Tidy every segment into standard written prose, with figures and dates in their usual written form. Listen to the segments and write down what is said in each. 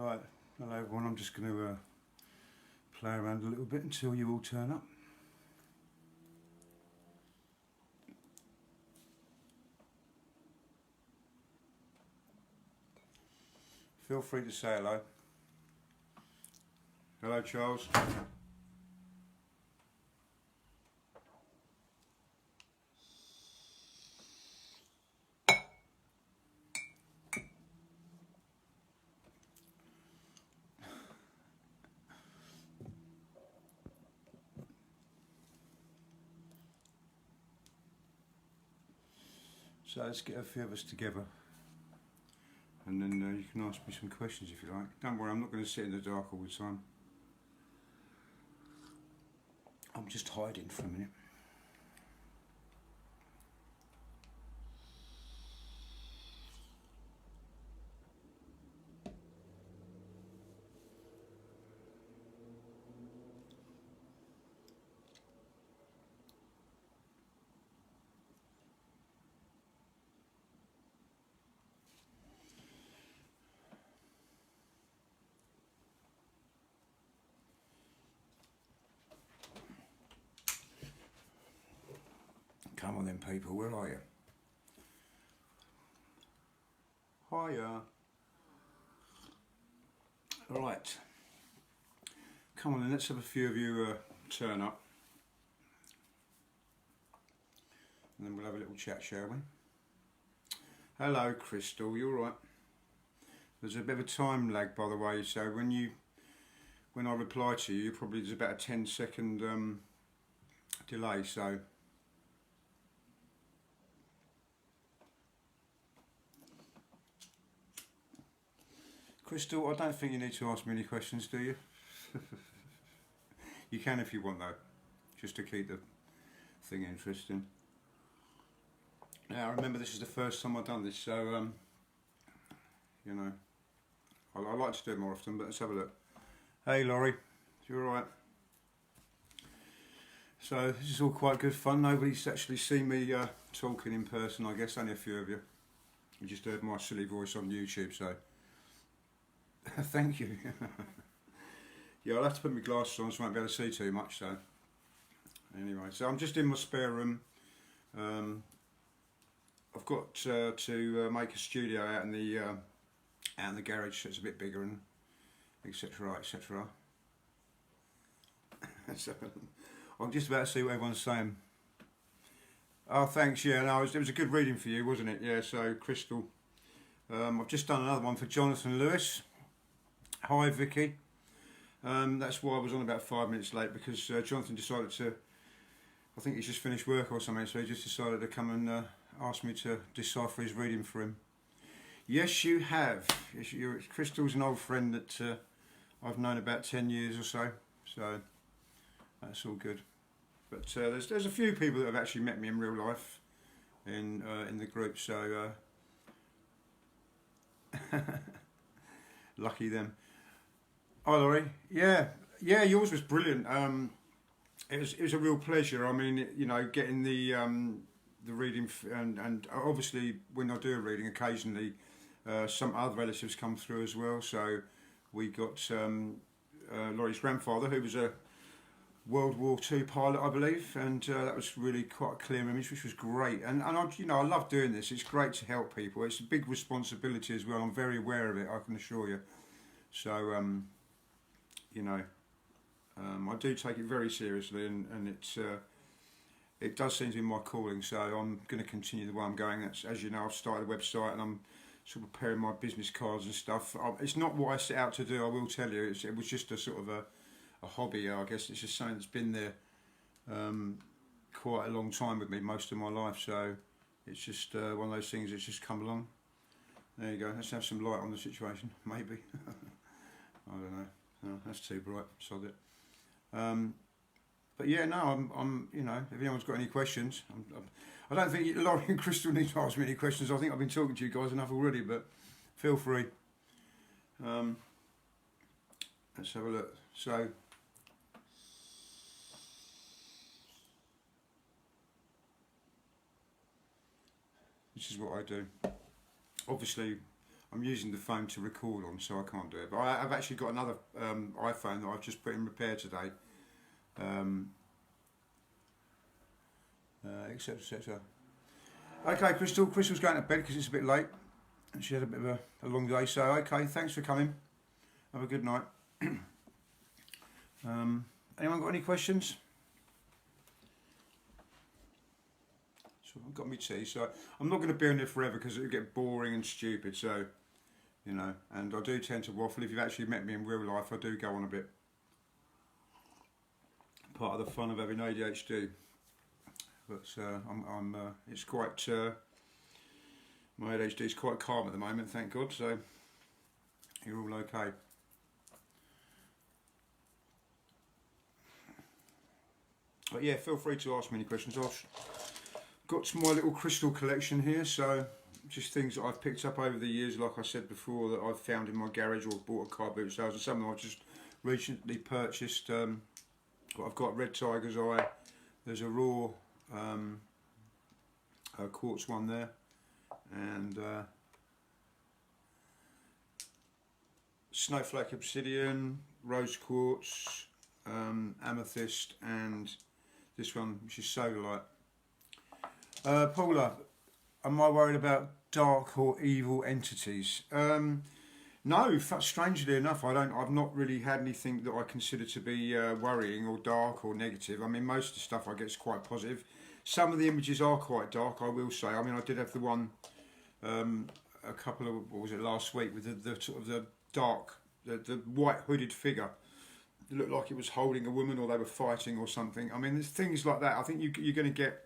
Right, hello everyone, I'm just going to play around a little bit until you all turn up. Feel free to say hello. Hello Charles. So let's get a few of us together and then you can ask me some questions if you like. Don't worry, I'm not going to sit in the dark all the time. I'm just hiding for a minute. Come on then people, where are you? Hiya. Right. Come on then, let's have a few of you turn up. And then we'll have a little chat, shall we? Hello Crystal, you alright? There's a bit of a time lag by the way, so when I reply to you, probably there's about a 10-second delay, so Crystal, I don't think you need to ask me any questions, do you? You can if you want though, just to keep the thing interesting. Now remember, this is the first time I've done this, so you know, I like to do it more often, but let's have a look. Hey Laurie, you alright? So this is all quite good fun. Nobody's actually seen me talking in person, I guess, only a few of you. You just heard my silly voice on YouTube, so thank you. Yeah, I'll have to put my glasses on so I won't be able to see too much, so anyway, so I'm just in my spare room. I've got to make a studio out in the garage, so it's a bit bigger and etc, etc. So I'm just about to see what everyone's saying. Oh thanks, yeah, no, it was a good reading for you, wasn't it? Yeah, so Crystal. I've just done another one for Jonathan Lewis. Hi Vicky. That's why I was on about 5 minutes late, because Jonathan decided to, I think he's just finished work or something, so he just decided to come and ask me to decipher his reading for him. Yes you have. Yes, Crystal's an old friend that I've known about 10 years or so, so that's all good. But there's a few people that have actually met me in real life in the group, so lucky them. Hi Laurie. Yeah, yours was brilliant. It was a real pleasure. I mean, you know, getting the reading and obviously when I do a reading, occasionally some other relatives come through as well. So we got Laurie's grandfather, who was a World War II pilot, I believe, and that was really quite a clear image, which was great. And I, you know, I love doing this. It's great to help people. It's a big responsibility as well. I'm very aware of it, I can assure you. So you know, I do take it very seriously, and it does seem to be my calling. So I'm going to continue the way I'm going. That's, as you know, I've started a website and I'm sort of preparing my business cards and stuff. It's not what I set out to do, I will tell you. It was just a sort of a hobby, I guess. It's just something that's been there quite a long time with me, most of my life. So it's just one of those things that's just come along. There you go. Let's have some light on the situation, maybe. I don't know. No, that's too bright. Sod it. But yeah, no, I'm. You know, if anyone's got any questions, I don't think Laurie and Crystal need to ask me any questions. I think I've been talking to you guys enough already, but feel free. Let's have a look. So. This is what I do. Obviously, I'm using the phone to record on, so I can't do it. But I've actually got another iPhone that I've just put in repair today, etc. etc. Okay, Crystal. Crystal's going to bed because it's a bit late. She had a bit of a long day. So, okay, thanks for coming. Have a good night. Anyone got any questions? So I've got my tea. So I'm not going to be on there forever because it'll get boring and stupid. So, you know, and I do tend to waffle. If you've actually met me in real life, I do go on a bit. Part of the fun of having ADHD. But it's quite, my ADHD is quite calm at the moment, thank God, so you're all okay. But yeah, feel free to ask me any questions. I've got my little crystal collection here, so just things that I've picked up over the years, like I said before, that I've found in my garage or bought at car boot sales, and some I've just recently purchased. I've got Red Tiger's Eye, there's a raw quartz one there, and snowflake obsidian, rose quartz, amethyst, and this one which is sodalite. Paula, am I worried about dark or evil entities? No, strangely enough, I've not really had anything that I consider to be worrying or dark or negative. I mean, most of the stuff I get is quite positive. Some of the images are quite dark, I will say. I mean, I did have the one a couple of, what was it, last week, with the sort of the dark, the white hooded figure. It looked like it was holding a woman, or they were fighting or something. I mean, there's things like that. I think you're going to get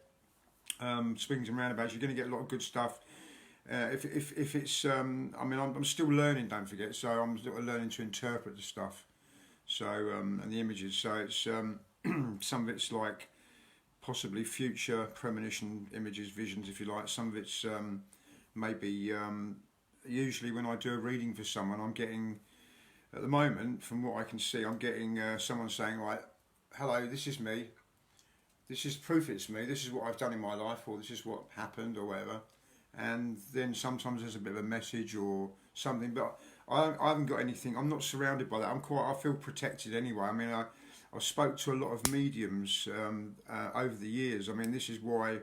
swings and roundabouts. You're going to get a lot of good stuff. If it's, I mean, I'm still learning, don't forget, so I'm still learning to interpret the stuff, so, and the images, so it's, some of it's like possibly future premonition images, visions, if you like. Some of it's maybe, usually when I do a reading for someone, I'm getting, at the moment, from what I can see, I'm getting someone saying, like, hello, this is me, this is proof it's me, this is what I've done in my life, or this is what happened, or whatever. And then sometimes there's a bit of a message or something, but I haven't got anything. I'm not surrounded by that. I feel protected anyway. I mean, I spoke to a lot of mediums over the years. I mean, this is why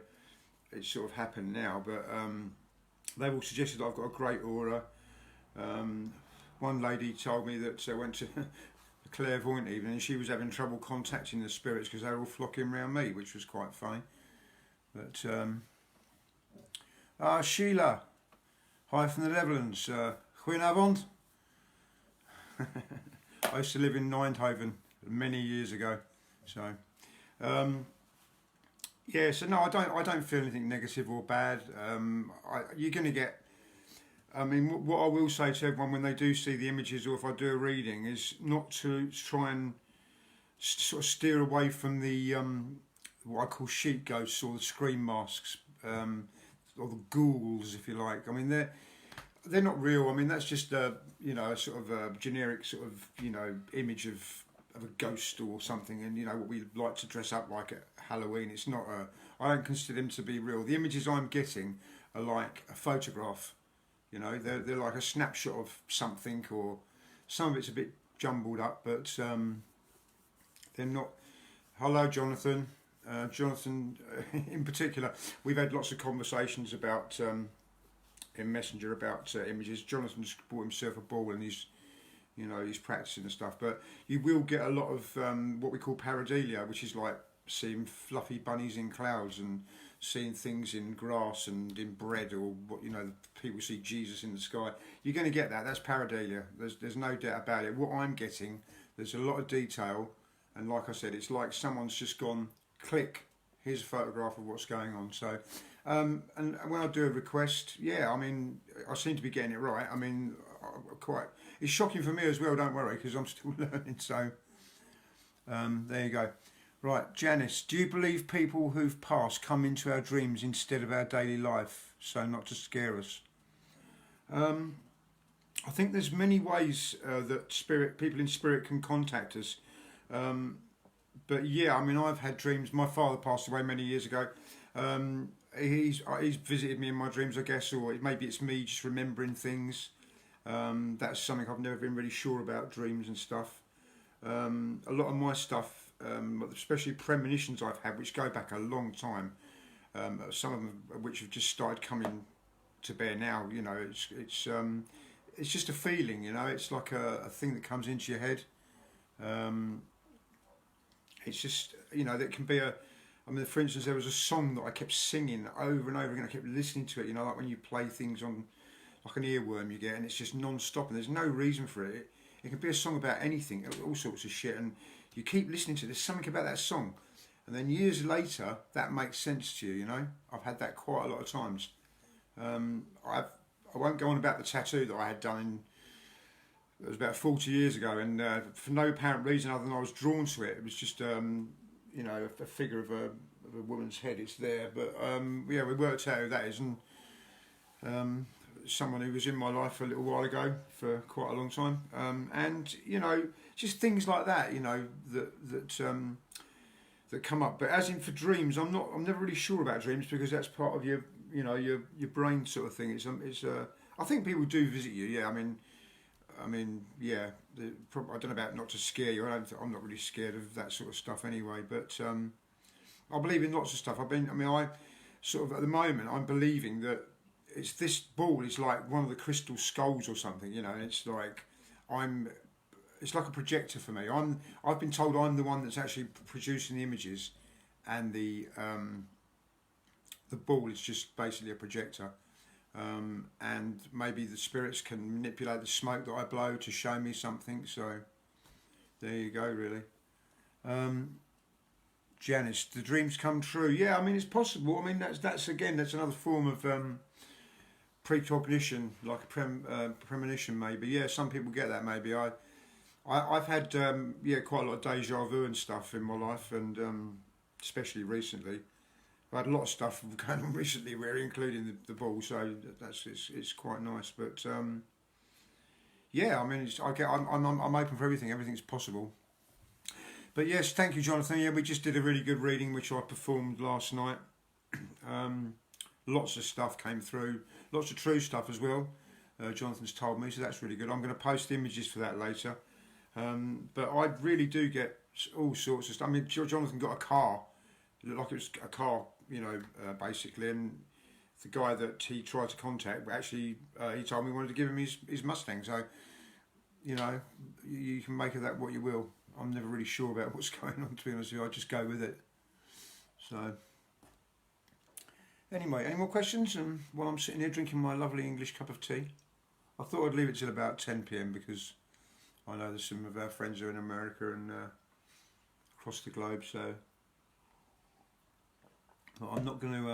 it's sort of happened now, but they've all suggested I've got a great aura. One lady told me that I went to a clairvoyant evening and she was having trouble contacting the spirits because they were all flocking around me, which was quite funny. But Sheila, hi from the Netherlands. Goedenavond. I used to live in Eindhoven many years ago, so yeah. So no, I don't feel anything negative or bad. You're going to get. I mean, what I will say to everyone when they do see the images, or if I do a reading, is not to try and sort of steer away from the what I call sheet ghosts or the scream masks. Or the ghouls, if you like. I mean, they're not real. I mean, that's just a, you know, a sort of a generic sort of, you know, image of a ghost or something, and you know what we like to dress up like at Halloween. It's not a. I don't consider them to be real. The images I'm getting are like a photograph. You know, they're like a snapshot of something, or some of it's a bit jumbled up, but they're not. Hello, Jonathan. Jonathan, in particular, we've had lots of conversations about in Messenger about images. Jonathan's bought himself a ball and he's practicing and stuff. But you will get a lot of what we call pareidolia, which is like seeing fluffy bunnies in clouds and seeing things in grass and in bread, or what, you know, people see Jesus in the sky. You're going to get that. That's pareidolia. There's no doubt about it. What I'm getting, there's a lot of detail, and like I said, it's like someone's just gone, click, here's a photograph of what's going on. So and when I do a request, yeah, I mean, I seem to be getting it right. I mean, it's shocking for me as well, don't worry, because I'm still learning. So there you go. Right, Janice, do you believe people who've passed come into our dreams instead of our daily life, so not to scare us? I think there's many ways that people in spirit can contact us. But yeah, I mean, I've had dreams. My father passed away many years ago. He's visited me in my dreams, I guess, or maybe it's me just remembering things. That's something I've never been really sure about, dreams and stuff. A lot of my stuff, especially premonitions I've had, which go back a long time, some of them which have just started coming to bear now. You know, it's just a feeling. You know, it's like a thing that comes into your head. Um, it's just, you know, that can be a. I mean, for instance, there was a song that I kept singing over and over again. I kept listening to it. You know, like when you play things on, like an earworm you get, and it's just non-stop, and there's no reason for it. It can be a song about anything, all sorts of shit, and you keep listening to it. There's something about that song, and then years later, that makes sense to you. You know, I've had that quite a lot of times. I won't go on about the tattoo that I had done it was about 40 years ago, and for no apparent reason other than I was drawn to it. It was just, you know, a figure of a woman's head. It's there, but yeah, we worked out who that is, and someone who was in my life a little while ago for quite a long time, and you know, just things like that, you know, that come up. But as in for dreams, I'm never really sure about dreams because that's part of your, you know, your brain sort of thing. I think people do visit you. Yeah, I mean, yeah. I don't know about not to scare you. I'm not really scared of that sort of stuff anyway. But I believe in lots of stuff. I sort of at the moment I'm believing that this ball is like one of the crystal skulls or something. You know, and it's like it's like a projector for me. I've been told I'm the one that's actually producing the images, and the ball is just basically a projector. And maybe the spirits can manipulate the smoke that I blow to show me something. So there you go, really. Janice, the dreams come true. Yeah, I mean it's possible. I mean that's another form of precognition, like a premonition, maybe. Yeah, some people get that. Maybe I've had quite a lot of deja vu and stuff in my life, and especially recently. I've had a lot of stuff going on recently, including the ball, so it's quite nice. But yeah, I mean, I'm open for everything. Everything's possible. But yes, thank you, Jonathan. Yeah, we just did a really good reading, which I performed last night. Lots of stuff came through, lots of true stuff as well. Jonathan's told me, so that's really good. I'm going to post images for that later. But I really do get all sorts of stuff. I mean, Jonathan got a car. It looked like it was a car, you know, basically, and the guy that he tried to contact, actually, he told me he wanted to give him his Mustang. So, you know, you can make of that what you will. I'm never really sure about what's going on, to be honest with you. I just go with it. So, anyway, any more questions? And while I'm sitting here drinking my lovely English cup of tea, I thought I'd leave it till about 10 p.m. because I know there's some of our friends who are in America and across the globe, so I'm not going to.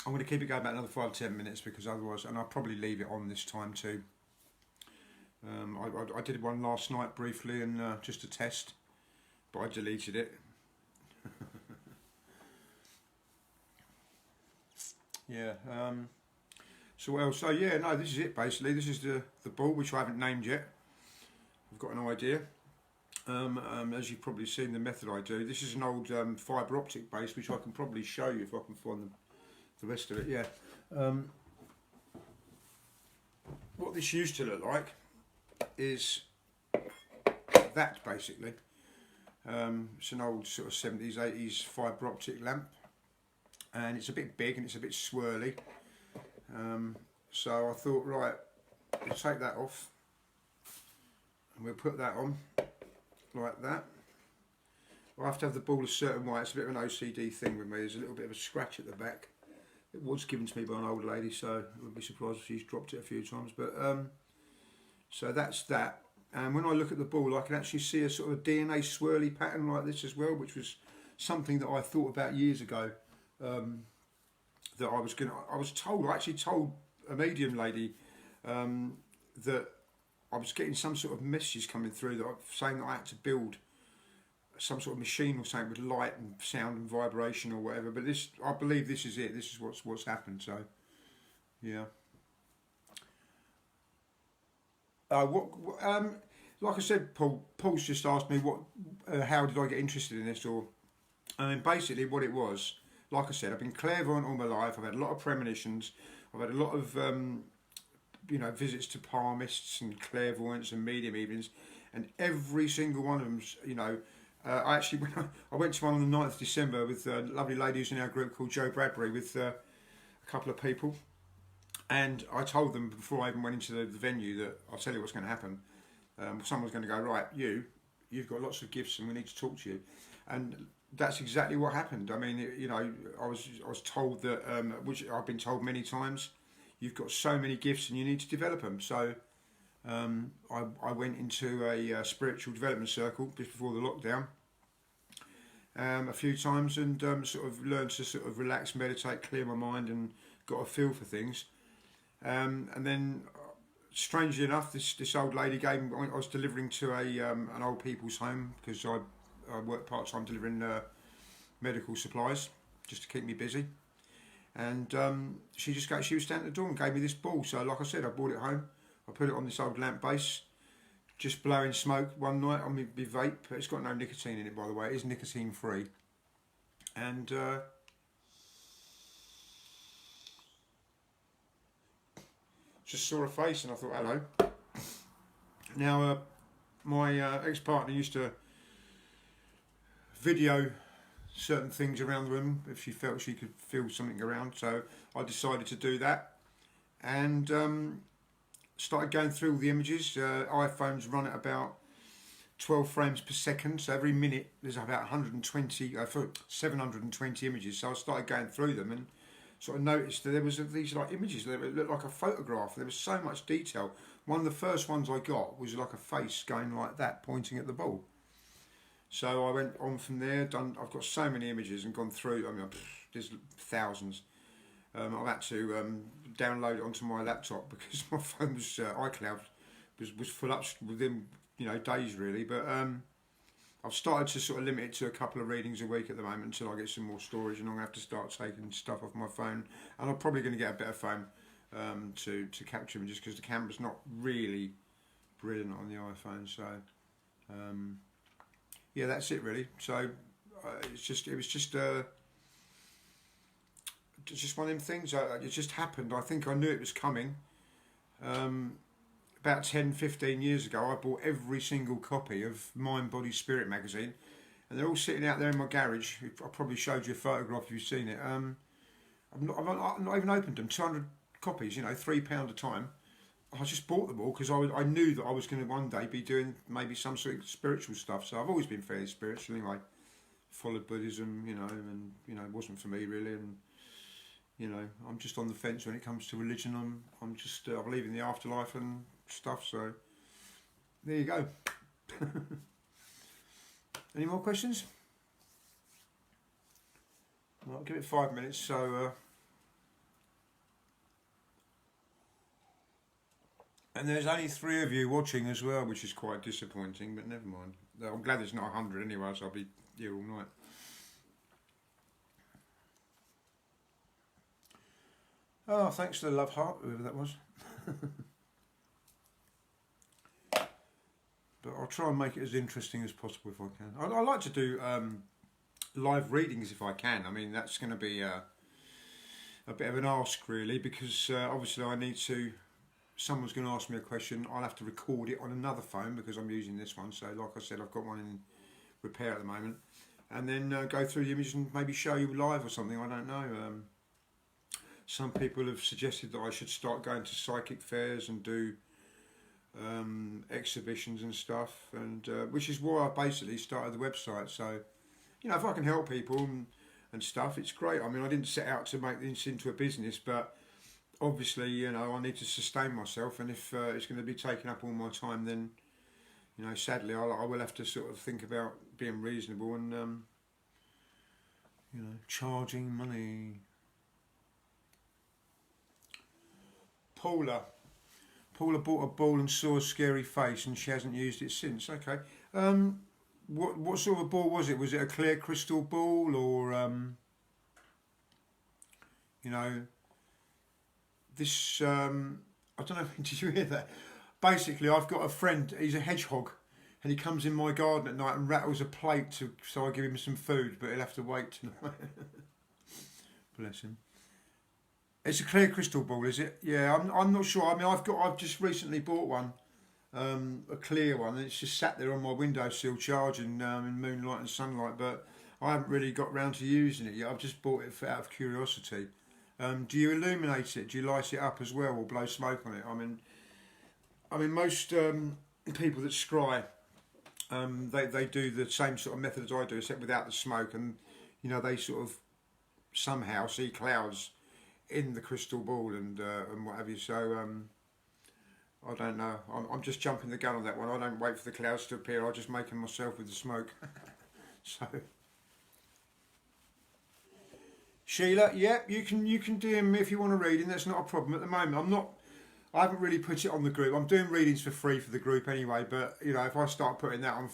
I'm going to keep it going about another 5-10 minutes because otherwise, and I'll probably leave it on this time too. I did one last night briefly and just a test, but I deleted it. Yeah. So well, so yeah, no, this is it basically. This is the ball which I haven't named yet. I've got an idea. As you've probably seen the method I do. This is an old fibre optic base which I can probably show you if I can find the rest of it. Yeah. What this used to look like is that basically. It's an old sort of 70s, 80s fibre optic lamp, and it's a bit big and it's a bit swirly. So I thought, right, we'll take that off and we'll put that on like that. I have to have the ball a certain way. It's a bit of an OCD thing with me. There's a little bit of a scratch at the back. It was given to me by an old lady, so I wouldn't be surprised if she's dropped it a few times. But so that's that. And when I look at the ball, I can actually see a sort of DNA swirly pattern like this as well, which was something that I thought about years ago. That I actually told a medium lady that I was getting some sort of messages coming through saying that I had to build some sort of machine or something with light and sound and vibration or whatever. But this, I believe this is it. This is what's happened. So, yeah. Like I said, Paul's just asked me how did I get interested in this, or I mean, basically what it was. Like I said, I've been clairvoyant all my life. I've had a lot of premonitions. I've had a lot of visits to palmists and clairvoyants and medium evenings, and every single one of them, I actually I went to one on the 9th of December with a lovely lady who's in our group called Jo Bradbury with a couple of people, and I told them before I even went into the venue that I'll tell you what's going to happen. Someone's going to go, right, you've got lots of gifts and we need to talk to you, and that's exactly what happened. I mean, I was told that, which I've been told many times, you've got so many gifts and you need to develop them. So I went into a spiritual development circle just before the lockdown a few times, and sort of learned to sort of relax, meditate, clear my mind, and got a feel for things. And then, strangely enough, this old lady gave me. I was delivering to an old people's home because I work part time delivering medical supplies just to keep me busy. And she was standing at the door and gave me this ball. So, like I said, I brought it home. I put it on this old lamp base, just blowing smoke one night on my vape. It's got no nicotine in it, by the way. It is nicotine free. And just saw a face and I thought, hello. Now, my ex-partner used to video certain things around the room if she felt she could feel something around. So I decided to do that, and started going through all the images. iPhones run at about 12 frames per second, so every minute there's about 720 images. So I started going through them and sort of noticed that there was these like images that looked like a photograph. There was so much detail. One of the first ones I got was like a face going like that, pointing at the ball. So I went on from there. I've got so many images and gone through. I mean, there's thousands. I've had to download it onto my laptop because my phone was iCloud was full up within days really. But I've started to sort of limit it to a couple of readings a week at the moment until I get some more storage, and I'm gonna have to start taking stuff off my phone. And I'm probably going to get a better phone to capture them, just because the camera's not really brilliant on the iPhone. So yeah, that's it really. So it was just one of them things. It just happened. I think I knew it was coming. About 10-15 years ago, I bought every single copy of Mind, Body, Spirit magazine, and they're all sitting out there in my garage. I probably showed you a photograph if you've seen it. I've not even opened them. 200 copies, £3 a time. I just bought them all because I knew that I was going to one day be doing maybe some sort of spiritual stuff. So I've always been fairly spiritual anyway. Followed Buddhism, and it wasn't for me really. And I'm just on the fence when it comes to religion. I'm just I believe in the afterlife and stuff. So there you go. Any more questions? Well, I'll give it 5 minutes. So. And there's only 3 of you watching as well, which is quite disappointing, but never mind. I'm glad there's not 100 anyway, so I'll be here all night. Oh, thanks to the love heart, whoever that was. But I'll try and make it as interesting as possible if I can. I like to do live readings if I can. I mean, that's going to be a bit of an ask really, because obviously I need to... Someone's going to ask me a question. I'll have to record it on another phone because I'm using this one. So like I said, I've got one in repair at the moment. And then go through the images and maybe show you live or something. I don't know. Some people have suggested that I should start going to psychic fairs and do exhibitions and stuff. And which is why I basically started the website. So, if I can help people and stuff, it's great. I mean, I didn't set out to make this into a business, but... obviously, I need to sustain myself, and if it's going to be taking up all my time, then, sadly, I will have to sort of think about being reasonable and, charging money. Paula bought a ball and saw a scary face, and she hasn't used it since. Okay. What sort of ball was it? Was it a clear crystal ball, or, this, I don't know, did you hear that? Basically, I've got a friend, he's a hedgehog, and he comes in my garden at night and rattles a plate so I give him some food, but he'll have to wait tonight. Bless him. It's a clear crystal ball, is it? Yeah, I'm not sure. I mean, I've just recently bought one, a clear one, and it's just sat there on my windowsill charging in moonlight and sunlight. But I haven't really got round to using it yet. I've just bought it out of curiosity. Do you illuminate it? Do you light it up as well, or blow smoke on it? I mean, most people that scry, they do the same sort of method as I do, except without the smoke, and they sort of somehow see clouds in the crystal ball and what have you. So I don't know. I'm just jumping the gun on that one. I don't wait for the clouds to appear. I just make them myself with the smoke. So Sheila, yeah, you can DM me if you want to read, and that's not a problem at the moment. I haven't really put it on the group. I'm doing readings for free for the group anyway. But if I start putting that on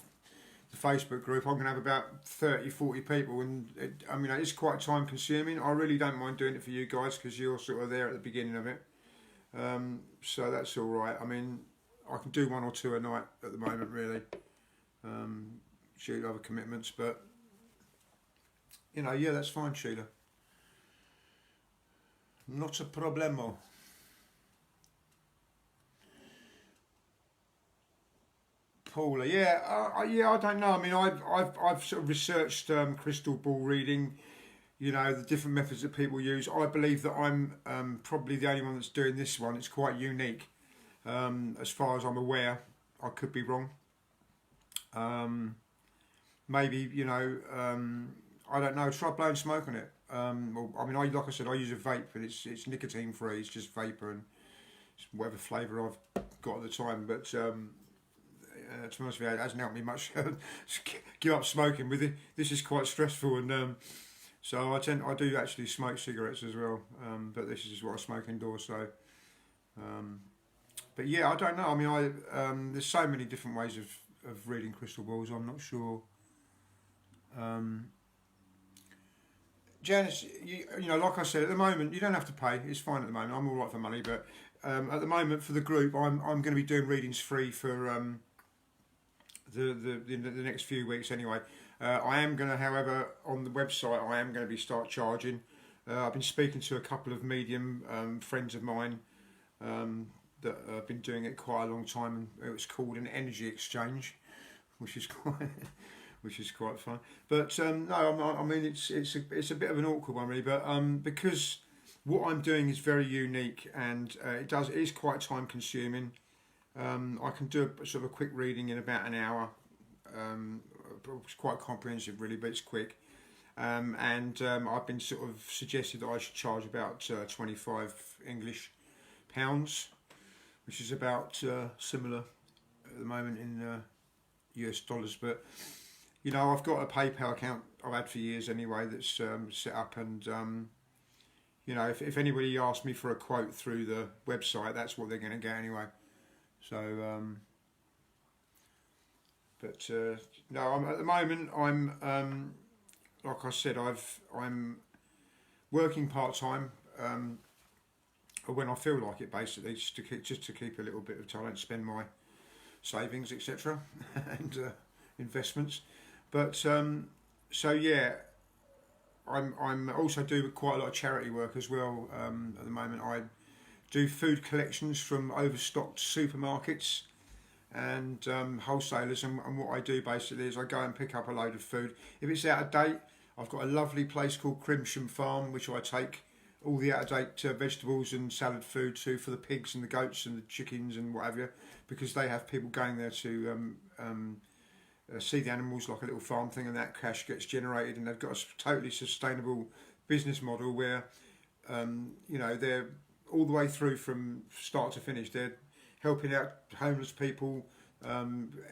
the Facebook group, I'm going to have about 30, 40 people, and it's quite time consuming. I really don't mind doing it for you guys because you're sort of there at the beginning of it. So that's all right. I mean, I can do one or two a night at the moment, really. Due to other commitments, but yeah, that's fine, Sheila. Not a problemo. Paula, yeah, I don't know. I mean, I've sort of researched crystal ball reading. The different methods that people use. I believe that I'm probably the only one that's doing this one. It's quite unique, as far as I'm aware. I could be wrong. Maybe I don't know. Try blowing smoke on it. Like I said, I use a vape, and it's nicotine free. It's just vapor and whatever flavour I've got at the time. But to be honest with you, it hasn't helped me much. Give up smoking with it. This is quite stressful, and so I do actually smoke cigarettes as well. But this is just what I smoke indoors. So, but yeah, I don't know. I mean, there's so many different ways of reading crystal balls. I'm not sure. Janice, like I said, at the moment you don't have to pay. It's fine at the moment. I'm all right for money, but at the moment for the group, I'm going to be doing readings free for the next few weeks anyway. I am going to, however, on the website, I am going to start charging. I've been speaking to a couple of medium friends of mine that have been doing it quite a long time. It's called an energy exchange, which is quite fun. But no, I mean it's a bit of an awkward one really. But because what I'm doing is very unique and it is quite time consuming. I can do a sort of a quick reading in about an hour. It's quite comprehensive really, but it's quick. And I've been sort of suggested that I should charge about 25 English pounds, which is about similar at the moment in US dollars. But I've got a PayPal account I've had for years anyway that's set up, and if anybody asks me for a quote through the website, that's what they're going to get anyway. So, no, at the moment I'm like I said, I'm working part time when I feel like it, basically, just to keep a little bit of time, spend my savings, etc., and investments. But so yeah, I'm also do quite a lot of charity work as well. At the moment, I do food collections from overstocked supermarkets and wholesalers, and what I do basically is I go and pick up a load of food. If it's out of date, I've got a lovely place called Crimson Farm, which I take all the out of date vegetables and salad food to for the pigs and the goats and the chickens and whatever, because they have people going there to see the animals like a little farm thing, and that cash gets generated, and they've got a totally sustainable business model where they're all the way through from start to finish. They're helping out homeless people,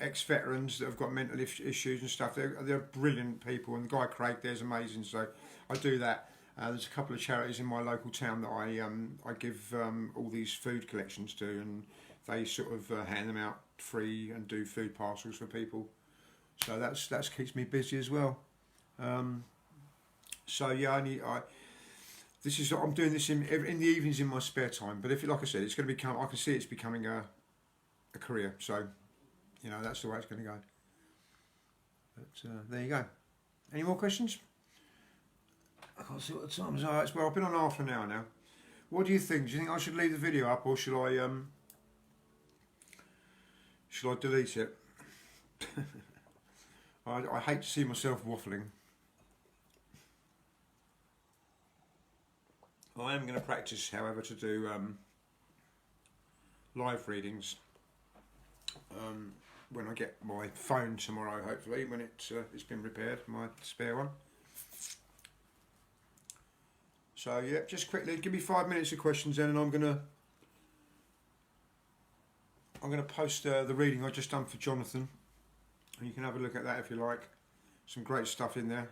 ex-veterans that have got mental issues and stuff. They're brilliant people, and the guy Craig there's amazing. So I do that. There's a couple of charities in my local town that I give all these food collections to, and they sort of hand them out free and do food parcels for people. So that keeps me busy as well. So yeah, I'm doing this in the evenings in my spare time. But if, like I said, it's going to become, I can see it's becoming a career. So that's the way it's going to go. But there you go. Any more questions? I can't see what the time is. Well, I've been on half an hour now. What do you think? Do you think I should leave the video up, or should I delete it? I hate to see myself waffling. I am going to practice, however, to do live readings when I get my phone tomorrow, hopefully, when it's been repaired, my spare one. So yeah, just quickly, give me 5 minutes of questions then, and I'm gonna post the reading I just done for Jonathan, and you can have a look at that if you like. Some great stuff in there.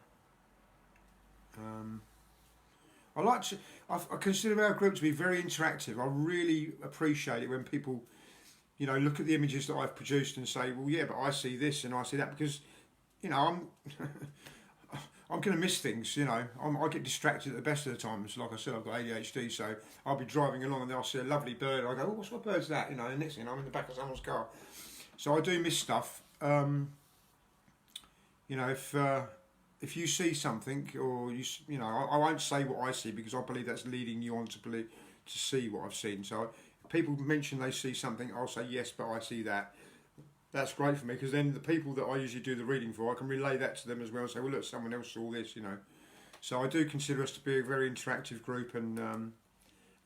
I consider our group to be very interactive. I really appreciate it when people, you know, look at the images that I've produced and say, well, yeah, but I see this and I see that, because, you know, I'm going to miss things, you know. I get distracted at the best of the times. Like I said, I've got ADHD, so I'll be driving along and then I'll see a lovely bird. I go, oh, what bird's that? You know, and next thing I'm in the back of someone's car. So I do miss stuff. You know, if you see something, or you know, I won't say what I see, because I believe that's leading you on to see what I've seen. So if people mention they see something, I'll say yes, but I see that. That's great for me, because then the people that I usually do the reading for, I can relay that to them as well and say, well, look, someone else saw this, you know. So I do consider us to be a very interactive group, and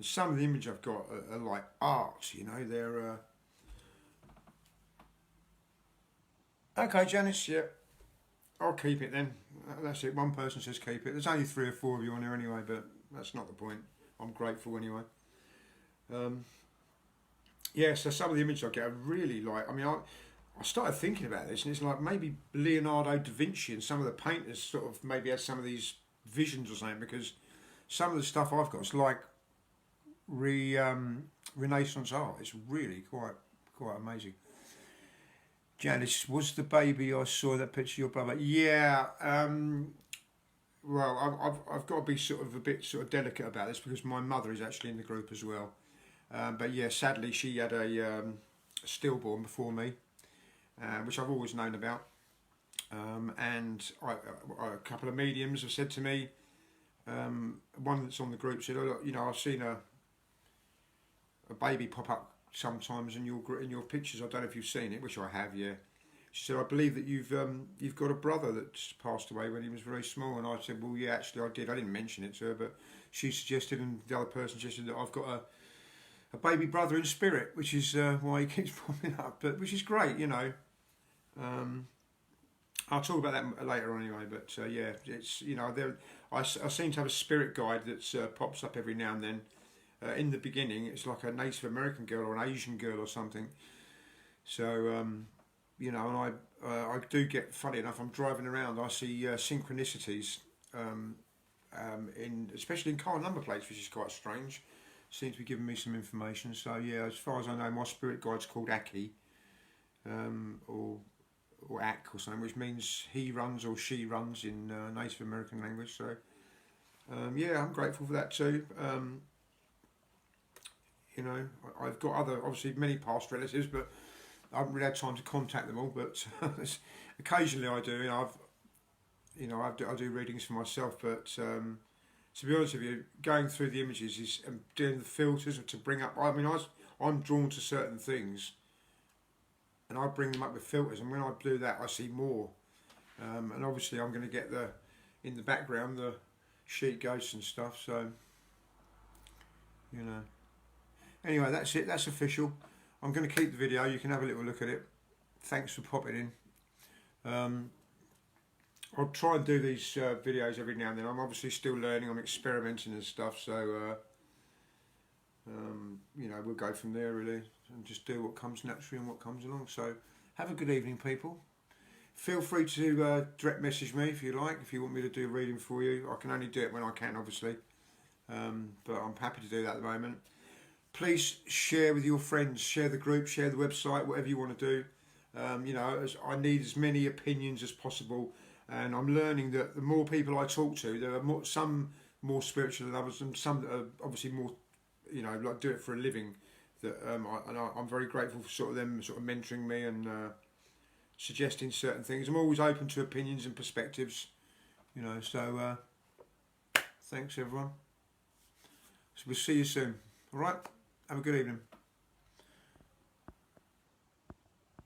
some of the images I've got are like art, you know. They're okay, Janice, yeah, I'll keep it then. That's it. One person says keep it. There's only 3 or 4 of you on there anyway, but that's not the point. I'm grateful anyway. Yeah, so some of the images I get, I really like. I mean, I started thinking about this, and it's like maybe Leonardo da Vinci and some of the painters sort of maybe had some of these visions or something, because some of the stuff I've got is like Renaissance art. It's really quite amazing. Janice, was the baby I saw that picture your brother? Yeah. Well, I've got to be sort of a bit sort of delicate about this, because my mother is actually in the group as well. But yeah, sadly she had a stillborn before me, which I've always known about. And a couple of mediums have said to me, one that's on the group said, oh, look, you know, I've seen a baby pop up sometimes in your pictures. I don't know if you've seen it, which I have, yeah. She said, I believe that you've got a brother that's passed away when he was very small. And I said, well, yeah, actually I did. I didn't mention it to her, but she suggested, and the other person suggested, that I've got a baby brother in spirit, which is why he keeps popping up, but which is great, you know. I'll talk about that later on anyway, but yeah, it's, you know, I seem to have a spirit guide that pops up every now and then. In the beginning, it's like a Native American girl or an Asian girl or something. So, you know, and I do get, funny enough, I'm driving around, I see synchronicities, especially in car number plates, which is quite strange. Seems to be giving me some information. So yeah, as far as I know, my spirit guide's called Aki, or Ak or something, which means he runs or she runs in Native American language. So yeah, I'm grateful for that too. You know, I've got obviously many past relatives, but I haven't really had time to contact them all. But occasionally I do. You know, I do readings for myself, but. To be honest with you, going through the images is doing the filters to bring up. I mean, I'm drawn to certain things, and I bring them up with filters. And when I do that, I see more. And obviously, I'm going to get in the background the sheet ghosts and stuff. So, you know. Anyway, that's it. That's official. I'm going to keep the video. You can have a little look at it. Thanks for popping in. I'll try and do these videos every now and then. I'm obviously still learning, I'm experimenting and stuff, so you know, we'll go from there really, and just do what comes naturally and what comes along. So have a good evening, people. Feel free to direct message me if you like, if you want me to do a reading for you. I can only do it when I can, obviously, but I'm happy to do that at the moment. Please share with your friends, share the group, share the website, whatever you want to do. You know, I need as many opinions as possible. And I'm learning that the more people I talk to, there are some more spiritual than others, and some that are obviously more, you know, like do it for a living. That I'm very grateful for sort of them sort of mentoring me and suggesting certain things. I'm always open to opinions and perspectives, you know. So thanks everyone. So we'll see you soon. All right. Have a good evening.